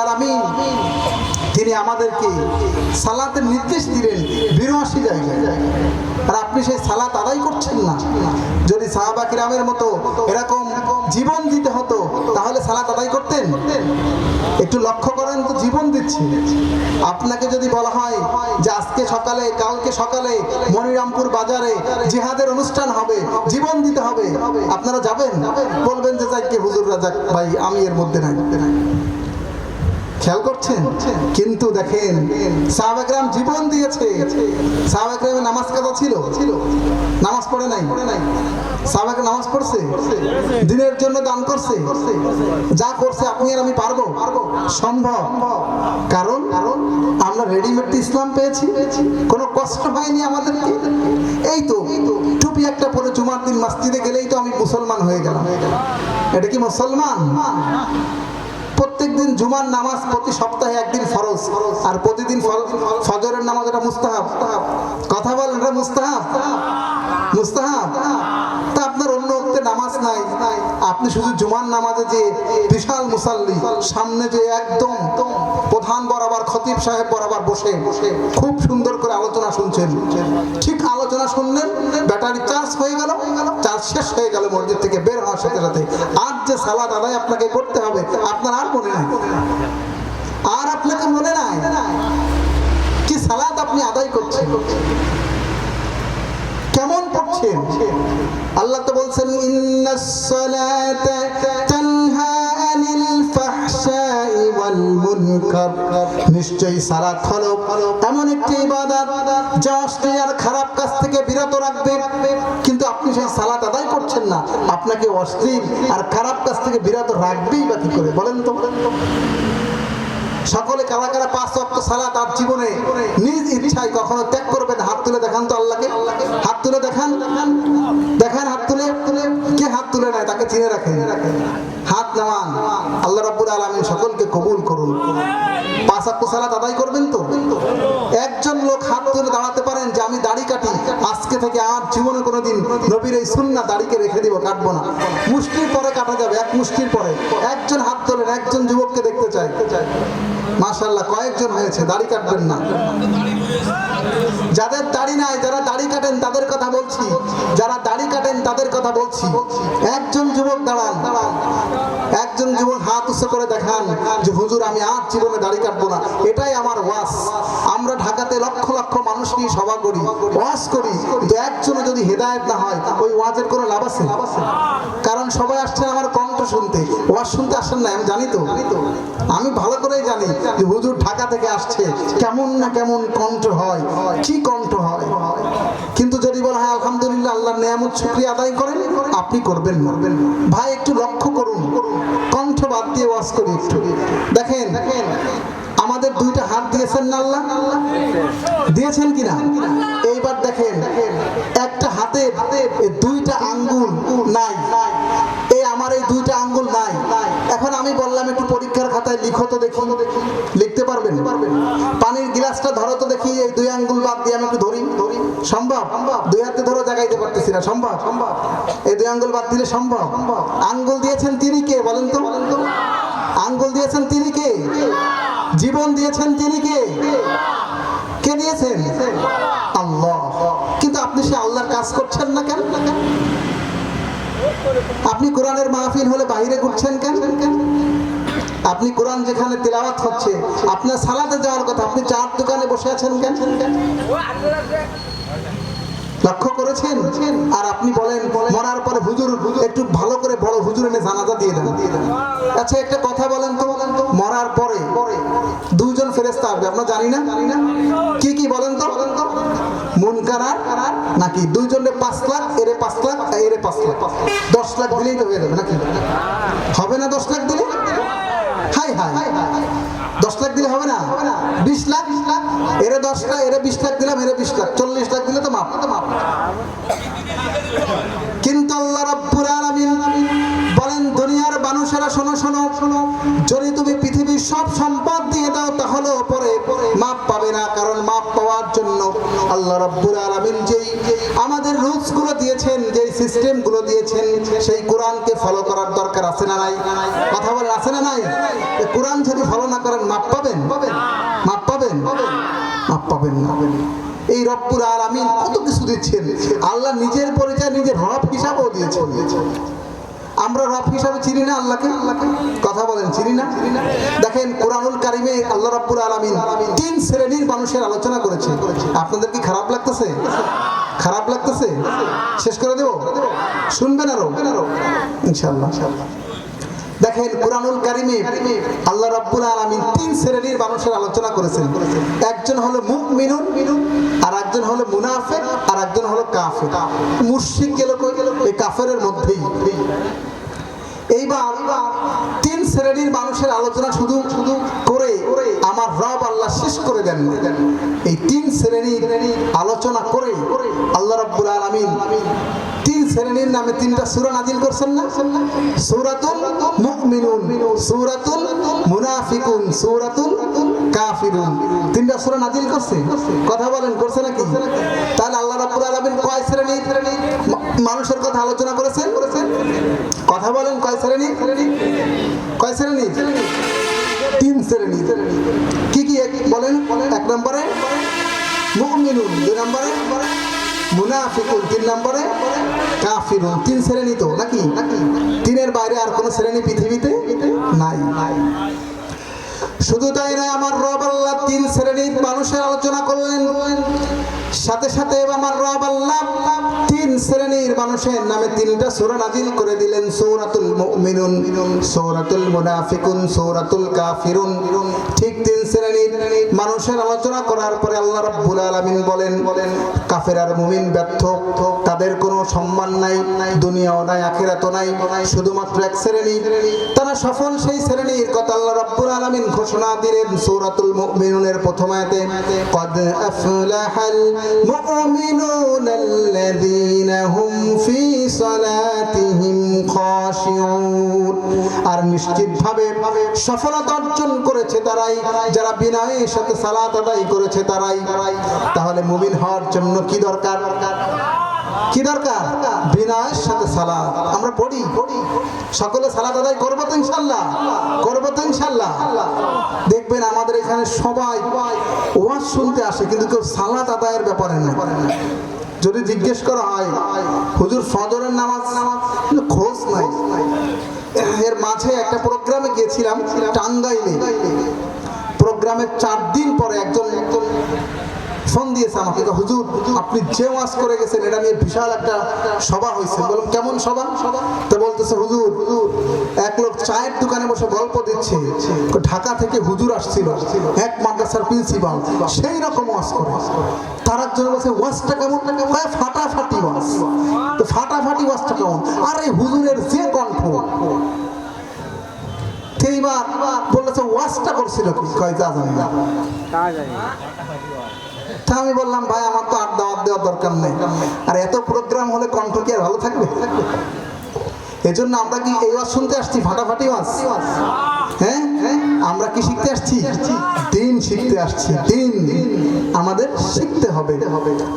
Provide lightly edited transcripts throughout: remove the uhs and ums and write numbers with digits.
আলামিন তিনি আমাদেরকে সালাতের নির্দেশ দিলেন 82 জায়গায়, আর আপনি সেই সালাত আদায় করছেন না। যদি সাহাবা কিরামের মতো এরকম জীবন দিতে হতো তাহলে সালাত আদায় করতেন? একটু লক্ষ্য করেন তো, জীবন দিচ্ছে। আপনাকে যদি বলা হয় যে আজকে সকালে কালকে সকালে মনিরামপুর বাজারে জিহাদের অনুষ্ঠান হবে, জীবন দিতে হবে, আপনারা যাবেন? বলবেন যে যাই কে হুজুররা যাক, ভাই আমি এর মধ্যে নাই। খেয়াল করছেন? কিন্তু দেখেন সাহাবা কেরাম জীবন দিয়েছে। সাহাবা কেরামের নামাজ কাজা ছিল? নামাজ পড়ে নাই? সাহাবা কেরাম নামাজ পড়ছে, দিনের জন্য দান করছে, যা করছে আপনি আর আমি পারবো? সম্ভব। কারণ আমরা রেডিমেড ইসলাম পেয়েছি, কোনো কষ্ট হয়নি আমাদেরকে। এই তো টুপি একটা পরে জুমার দিন মসজিদে গেলেই তো আমি মুসলমান হয়ে গেলাম। এটা কি মুসলমান? প্রত্যেকদিন জুমার নামাজ প্রতি সপ্তাহে একদিন ফরজ, আর প্রতিদিন ফজরের নামাজ এটা মুস্তাহাব। কথা বলেন, এটা মুস্তাহাব? মুস্তাহাব। তা আপনার অন্য ওক্তে নামাজ নাই, আপনি শুধু জুমার নামাজে যে বিশাল মুসাল্লি, সামনে যে একদম প্রধান বরাবর খতিব সাহেব বরাবর বসে খুব সুন্দর করে আলোচনা শুনছেন। ঠিক আলোচনা শুনলেন, ব্যাটারি চার্জ হয়ে গেল, চার্জ শেষ হয়ে গেল, মসজিদ থেকে বের হওয়ার সাথে সাথে আর যে সালাত আদায় আপনাকে করতে হবে আপনার আর মনে নাই। আর আপনাকে মনে নাই কি সালাত আপনি আদায় করছেন, কেমন পড়ছেন? আল্লাহ তো বলছেন ইন্নাস সালাতা তানহা আনিল ফাহশাই ওয়াল মুনকার, নিশ্চয়ই সালাত হলো এমন একটি ইবাদত যা অশ্লীল আর খারাপ কাজ থেকে বিরত রাখবে। কিন্তু আপনি সেই সালাত আদায় করছেন না, আপনাকে অশ্লীল আর খারাপ কাজ থেকে বিরত রাখবেই বা কি করে বলেন তো? সকলে কারা কারা 5 ওয়াক্ত সালাত আর জীবনে নিজ ইচ্ছায় কখনো ত্যাগ করবেন? হাত তুলে দেখান তো আল্লাহকে, হাত তুলে দেখান, দেখান হাত তুলে। কে হাত তুলে নেয় তাকে চিনে রাখেন, হাত নামান। আল্লাহ রাব্বুল আলামিন সকলকে কবুল করুন। 5 ওয়াক্ত সালাত আদায় করবেন তো? একজন লোক হাত তুলে দাঁড়াতে পারেন যে আমি দাড়ি কাটি, আজকে থেকে আর জীবনে কোনোদিন নবীর এই সুন্নাহ দাড়িকে রেখে দিব, কাটবো না। মুষ্টির পরে কাটা যাবে, এক মুষ্টির পরে। একজন হাত তোলেন, একজন যুবককে দেখতে চাই। মাশাআল্লাহ, কয়েকজন হয়েছে। দাড়ি কাটবেন না। যাদের দাড়ি নাই, যারা দাড়ি কাটেন তাদের কথা বলছি, যারা দাড়ি কাটেন তাদের কথা বলছি। একজন যুবক দাঁড়ান, একজন যুবক হাত উঁচু করে দেখান যে হুজুর আমি আর জীবনে দাড়ি কাটবো না, এটাই আমার ওয়াজ। আমরা ঢাকাতে লক্ষ লক্ষ মানুষ নিয়ে সভা করি, ওয়াজ করি, কিন্তু একজনও যদি হেদায়েত না হয় ওই ওয়াজের কোনো লাভ আছে? কারণ সবাই আসছেন আমার কণ্ঠ শুনতে, ওয়াজ শুনতে আসেন না, আমি জানি তো, আমি ভালো করেই জানি যে হুজুর ঢাকা থেকে আসছে, কেমন না কেমন কণ্ঠ হয়, কি কণ্ঠ হয়। কিন্তু যদি বলা হয় আলহামদুলিল্লাহ আল্লাহর নেয়ামত শুকরিয়া আদায় করেন, আপনি করবেন না। ভাই একটু লক্ষ্য করুন, কণ্ঠ বাদ দিয়ে ওয়াজ করি একটু। দেখেন আমাদের 2টা হাত দিয়েছেন না আল্লাহ? দিয়েছেন কিনা? এইবার দেখেন একটা হাতে 2টা আঙ্গুল নাই, এই আমার এই 2টা আঙ্গুল নাই। এখন আমি বললাম একটু পরীক্ষার খাতায় লিখো তো দেখি, লিখতে পারবেন? পানির গ্লাসটা ধরো তো দেখি, এই 2 আঙ্গুল বাদ দিয়ে আমি একটু ধরি, সম্ভব? 2 হাতে ধরো, জাগাইতে পারতেছি না, সম্ভব? এই 2 আঙ্গুল বাদ দিলে সম্ভব? আঙ্গুল দিয়েছেন তিনি কে বলেন তো? আঙ্গুল দিয়েছেন তিনি কে? জীবন দিয়েছেন তিনি কে? কে দিয়েছেন? আল্লাহ। কিন্তু আপনি সে আল্লাহর কাজ করছেন না কেন? আপনি কোরআনের মাহফিল হলে বাইরে ঘুরছেন কেন? আপনি কোরআন যেখানে তিলাওয়াত হচ্ছে, আপনার সালাতে যাওয়ার কথা, আপনি চার দোকানে বসে আছেন কেন? লক্ষ্য করেছেন? আর আপনি বলেন মরার পরে হুজুর একটু ভালো করে বড় হুজুর এনে জানাজা দিয়ে দেন। আচ্ছা একটা কথা বলেন তো, মরার পরে 2জন ফেরেশতা আসবে, আমরা জানি না? কি কি বলেন তো? মুনকার আর নাকি? 2জনের 5 লাখ, এরে 5 লাখ, এরে 5 লাখ, 10 লাখ দিলেই তো হয়ে যাবে নাকি? হবে না 10 লাখ দিলে? হাই হাই, 10 লাখ দিলে হবে না? 20 লাখ, এরে 10 লাখ, এরে 20 লাখ দিলাম, এরে 20 লাখ, 40 লাখ দিলে তো মাপ। কিন্তু আল্লাহ রাব্বুল আলামিন বলেন দুনিয়ার মানুষেরা শোনো শোনো, যদি তুমি পৃথিবীর সব সম্পদ দিয়ে দাও তাহলেও পরে মাপ পাবে না, কারণ মাপ পাওয়ার জন্য আল্লাহ রাব্বুল আলামিন যেই আমাদের রুলস গুলো দিয়েছেন, যেই সিস্টেম গুলো দিয়েছেন, সেই কোরআনকে ফলো করার দরকার আছে না নাই? কথা বলেন, আছে না নাই? কোরআন যদি ফলো না করেন মাপ পাবেন? মাপ পাবেন? মাপ পাবেন না। এই রব্বুল আলামিন কত কিছু দিচ্ছেন, আল্লাহ নিজের পরিচয় নিজের রব হিসাবেও দিয়েছেন। আমরা রব হিসাবে চিনি না আল্লাহকে? কথা বলেন, চিনি না? দেখেন কোরআনুল কারিমে আল্লাহ রাব্বুল আলামিন 3 শ্রেণীর মানুষের আলোচনা করেছে। আপনাদের কি খারাপ লাগতেছে? খারাপ লাগতেছে? শেষ করে দেব? শুনবেন আরো ইনশাআল্লাহ। দেখেন কোরআনুল কারিমে আল্লাহ রাব্বুল আলামিন 3 শ্রেণীর মানুষের আলোচনা করেছেন। একজন হলো মুমিনুন, আর একজন হলো মুনাফিক, আর একজন হলো কাফের। মুশরিক গেল কই? এই কাফেরের মধ্যেই। এইবার 3 শ্রেণীর মানুষের আলোচনা শুধু করে আমার রব আল্লাহ শেষ করে দেন। এই 3 শ্রেণীর আলোচনা করে আল্লাহ রাব্বুল আলামিন 3 শ্রেণীর নামে 3টা সূরা নাজিল করছেন না? সূরাতুল মুমিনুন, সূরাতুল মুনাফিকুন, সূরাতুল কাফিরুন। 3টা সূরা নাজিল করছে। কথা বলেন, করছে নাকি? তাহলে আল্লাহ রাব্বুল আলামিন কয় শ্রেণীর মানুষের কথা আলোচনা করেছেন? কথা বলেন, কয় শ্রেণী? কয় শ্রেণী? 3 শ্রেণী। কি কি বলেন? 1 নম্বরে মুমিনুন, 2 নম্বরে মুনাফিকুন, 3 নম্বরে কাফিরুন। 3 শ্রেণী তো নাকি? 3-এর বাইরে আর কোন শ্রেণী পৃথিবীতে নাই। শুধু তাই নয়, আমার রব আল্লাহ 3 শ্রেণীর মানুষের আলোচনা করলেন, সাথে সাথে আমার রব আল্লাহ 3 শ্রেণীর মানুষের নামে 3টা সূরা নাজিল করে দিলেন। সূরাতুল মুমিনুন, সূরাতুল মুনাফিকুন, সূরাতুল কাফিরুন। ঠিক 3 শ্রেণীর মানুষের আলোচনা করার পরে আল্লাহ রাব্বুল আলামিন বলেন, কাফের আর মুমিন ব্যর্থ, তাদের কোনো সম্মান নাই, দুনিয়াও নাই, আখিরাতও নাই, শুধুমাত্র এক শ্রেণী, তারা সফল। সেই শ্রেণীর কথা আল্লাহ রাব্বুল আলামিন ঘোষণা দিলেন সূরাতুল মুমিনুনের প্রথম আয়াতে, ক্বাদ আফলাহাল মুমিনুন আল্লাযীনা হুম ফি সালাতিহিম খাশিউন। আর নিশ্চিতভাবে সফলতা অর্জন করেছে তারাই যারা বিনয়ের সাথে সালাত আদায় করেছে তারাই। তাহলে মুমিন হওয়ার জন্য কি দরকার? কি দরকার? বিনয়ের সাথে সালাত। আমরা পড়ি, সকলে সালাত আদায় করবো তো ইনশাআল্লাহ? করবো তো ইনশাআল্লাহ? দেখবেন আমাদের এখানে সবাই ওয়াজ শুনতে আসে, কিন্তু কেউ সালাত আদায়ের ব্যাপারে না। যদি জিজ্ঞেস করা হয় হুজুর ফজরের নামাজ, খোঁজ নাই। এর মাঝে একটা প্রোগ্রামে গিয়েছিলাম টাঙ্গাইলে। প্রোগ্রামের 4 দিন পরে একজন ফোন দিয়েছে আমাকে, হুজুর আপনি যে ওয়াজ করে গেছেন এটা নিয়ে বিশাল একটা সভা হয়েছে। বললাম কেমন সভা? তো বলতেছে, হুজুর 1 লোক চায়ের দোকানে বসে গল্প দিচ্ছে, ঢাকা থেকে হুজুর আসছিল, এক মাদ্রাসার প্রিন্সিপাল, সেই রকম ওয়াজ করে। তার একজন বলছে ওয়াজটা কেমন? ফাটাফাটি ওয়াজ। তো ফাটাফাটি ওয়াজটা কেমন? আরে হুজুরের যে কণ্ঠ। এইবার বলেছে ওয়াজটা করছিল কি? কয় যা জানি না। তা আমি বললাম, ভাই আমার তো আর দাওয়াত দেওয়ার দরকার নেই, আর এত প্রোগ্রাম হলে কণ্ঠ কি আর ভালো থাকবে? এজন্য আমরা কি এই ওয়াজ শুনতে আসছি? ফাটাফাটি ওয়াজ? হ্যাঁ, আমরা কি শিখতে আসছি? দিন শিখতে আসছি। দিন আমাদের শিখতে হবে।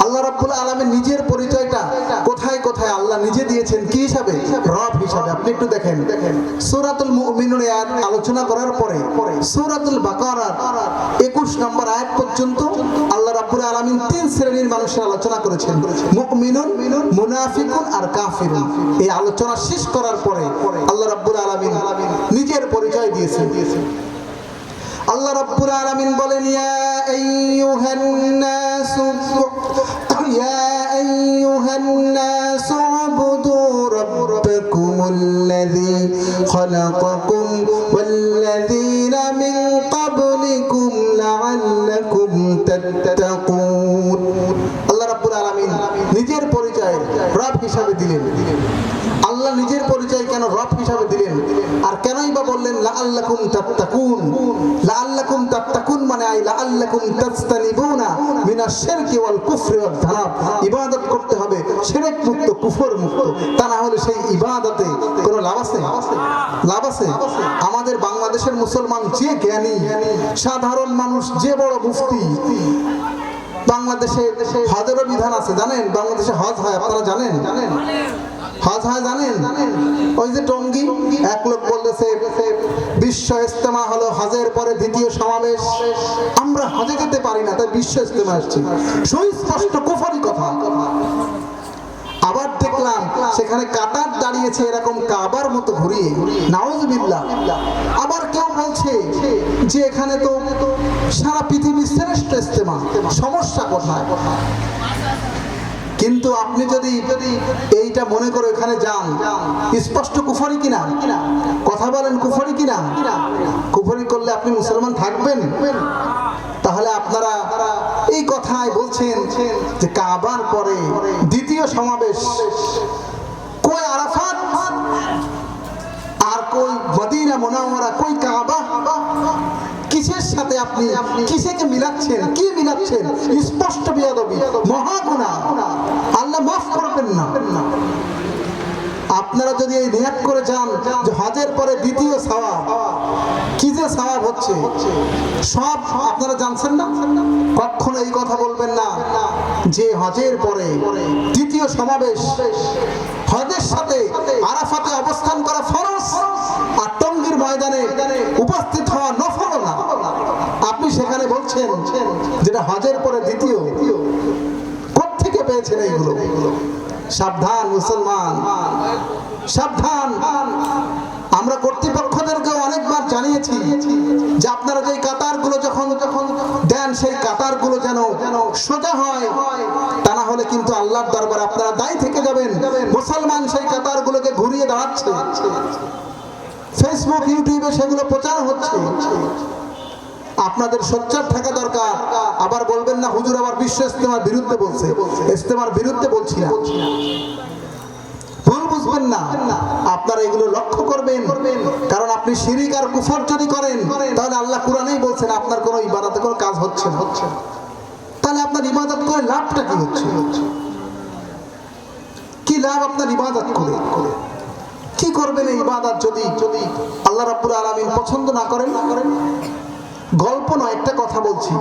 আল্লাহ রাব্বুল আলামিন নিজের পরিচয়টা কোথায় কোথায় আল্লাহ নিজে দিয়েছেন, কি হিসাবে? রব হিসাবে। আপনি একটু দেখেন, সূরাতুল মুমিনুনে আলোচনা করার পরে সূরাতুল বাকারার 21 নম্বর আয়াত পর্যন্ত আল্লাহ রাব্বুল আলামিন 3 শ্রেণীর মানুষের আলোচনা করেছেন, মুমিনুন, মুনাফিকুন আর কাফিরুন। এই আলোচনা শেষ করার পরে আল্লাহ রাব্বুল আলামিন নিজের পরিচয় দিয়েছেন। আল্লাহ রাব্বুল আলামিন বলেন, ইয়া আইয়ুহান নাসু উবুদু রাব্বাকুমুল্লাযী খালাকাকুম ওয়াল্লাযীনা মিন ক্বাবলিকুম লাআল্লাকুম তাত্তাকুন। আল্লাহ রাব্বুল আলামিন নিজের পরিচয় রব হিসাবে দিলেন। আল্লাহ নিজের পরিচয় কেন রব হিসাবে দিলেন? আর কেনই বা বললেন লাআল্লাকুম তাত্তাকুন? লাআল্লাকুম তাত্তাকুন মানে মানে আই লাআল্লাকুম তাজতানিবুনা মিনাশ শিরকি ওয়াল কুফরি ওয়াদ দালাল। ইবাদত করতে হবে শিরক মুক্ত, কুফর মুক্ত, তা না হলে সেই ইবাদতে কোনো লাভ আছে? লাভ আছে? আমাদের বাংলাদেশের মুসলমান যে জ্ঞানী, সাধারণ মানুষ যে বড় মুফতি, বাংলাদেশে হজেরও বিধান আছে জানেন? বাংলাদেশে হজ হয়, আপনারা জানেন? হজ হয় জানেন? ওই যে টঙ্গী এক লোক বলতেছে বিশ্ব ইজতেমা হলো হজের পরে দ্বিতীয় সমাবেশ, আমরা হজে যেতে পারি না তাই বিশ্ব ইজতেমা আসছে। সুস্পষ্ট কুফরি কথা। আবার দেখলাম সেখানে কাতার দাঁড়িয়েছে এরকম কাবার মতো ঘুরিয়ে, নাউজুবিল্লাহ। আবার কেউ বলছে যে এখানে তো সারা পৃথিবীর শ্রেষ্ঠ ইজতেমা, সমস্যা কোথায়? কিন্তু আপনি যদি এইটা মনে করে ওখানে যান, স্পষ্ট কুফরি কিনা? কথা বলেন, কুফরি কিনা? কুফরি করলে আপনি মুসলমান থাকবেন? তাহলে আপনারা এই কথাই বলছেন যে কাবার পরে দ্বিতীয় সমাবেশ, কই আরাফাত আর কই মদিনা মুনাওয়ারা, কই কাবা? কিসের সাথে আপনি কিসেকে মিলাচ্ছেন? কি মিলাচ্ছেন? স্পষ্ট বেয়াদবি, মহা গুনাহ, আল্লাহ মাফ করবেন না। আপনারা যদি এই নিয়াত করে যান যে হজের পরে দ্বিতীয় সওয়াব, কি যে সওয়াব হচ্ছে সব আপনারা জানছেন না, কখনো এই কথা বলবেন না যে হজের পরে দ্বিতীয় সমাবেশ, হজের সাথে আরাফাতে অবস্থান করা ফরজ আর টঙ্গীর ময়দানে উপস্থিত হওয়া নফল না। আপনি সেখানে বলছেন যেটা হজের পরে দ্বিতীয়, কোত্থেকে পেয়েছেন এইগুলো? সাবধান মুসলমান, সাবধান। আমরা কর্তৃপক্ষদেরকেও অনেকবার জানিয়েছি যে আপনারা যে কাতারগুলো যখন দেন সেই কাতারগুলো যেন সোজা হয়, তা না হলে কিন্তু আল্লাহর দরবারে আপনারা দায়ী থেকে যাবেন। মুসলমান সেই কাতারগুলোকে ঘুরিয়ে দাঁড়াচ্ছে, ফেসবুক ইউটিউবে সেগুলো প্রচার হচ্ছে। আপনাদের সোচ্চার থাকা দরকার। আবার বলবেন না হুজুর আবার বিশ্ব ইজতেমার বিরুদ্ধে বলছে। ইজতেমার বিরুদ্ধে বলছি না, ভুল বুঝবেন না। আপনারা এগুলো লক্ষ্য করবেন, কারণ আপনি শিরিক আর কুফর যদি করেন তাহলে আল্লাহ কোরআনেই বলছেন আপনার কোনো ইবাদতে কোনো কাজ হচ্ছে না। তাহলে আপনার ইবাদত করে লাভটা কি হচ্ছে? কি লাভ আপনার ইবাদত করে? কি করবেন এই ইবাদত যদি আল্লাহ রাব্বুল আলামিন পছন্দ না করেন? গল্প নয়, একটা কথা বলছি।